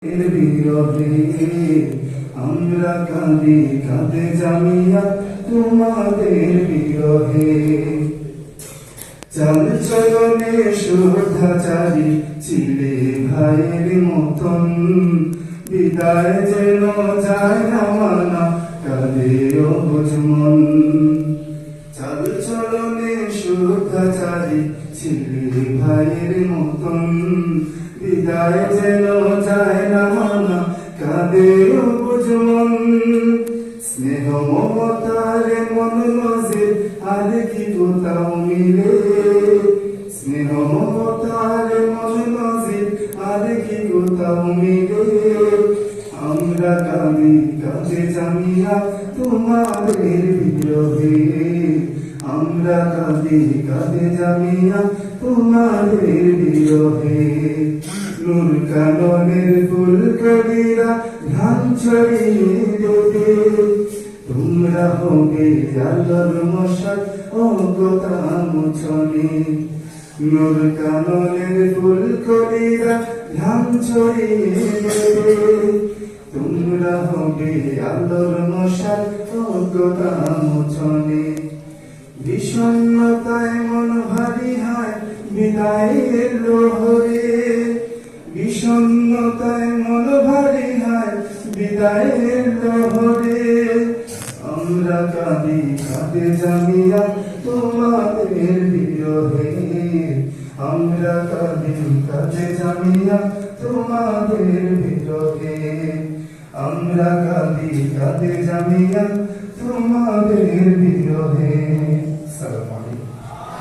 বিরহে আমরা কাঁদি কাঁদে জামিয়া তোমাদের বিরহে। চাল চলনে শ্রদ্ধাচারী ছিলে ভাইয়ের মতন, বিদায় যেন যায় না মানা কাঁদে অবুঝ মন। চাল চলনে শ্রদ্ধাচারী ছিলে ভাইয়ের মতন, বিদায় যেন যায় না মানা কাঁদে অবুঝ মন। স্নেহ মমতার মন মাঝে আর কি কোথাও মিলে, স্নেহ মমতার মন মাঝে আর কি কোথাও মিলে। আমরা কাঁদি কাঁদে জামিয়া তোমাদের বিরহে, আমরা কাঁদি কাঁদে জামিয়া তোমাদের বিরহে। নূর কাননের ফুলকলিরা ধান ছড়িয়ে দেবে, তোমরা হবে আলোর মশাল অজ্ঞতা মোছনে। নূর কাননের ফুলকলিরা ধান ছড়িয়ে দেবে, তোমরা হবে আলোর মশাল অজ্ঞতা মোছনে। বিষণ্ণতায় মন ভারী হয় বিদায়ের লোহরে, বিষণ্ণতায় মন ভারী হয় বিদায়ের লোহরে। আমরা কাঁদি কাঁদে জামিয়া তোমাদের বিরহে, আমরা কাঁদি কাঁদে জামিয়া তোমাদের বিরহে। আমরা কাঁদি কাঁদে জামিয়া তোমাদের বিরহে।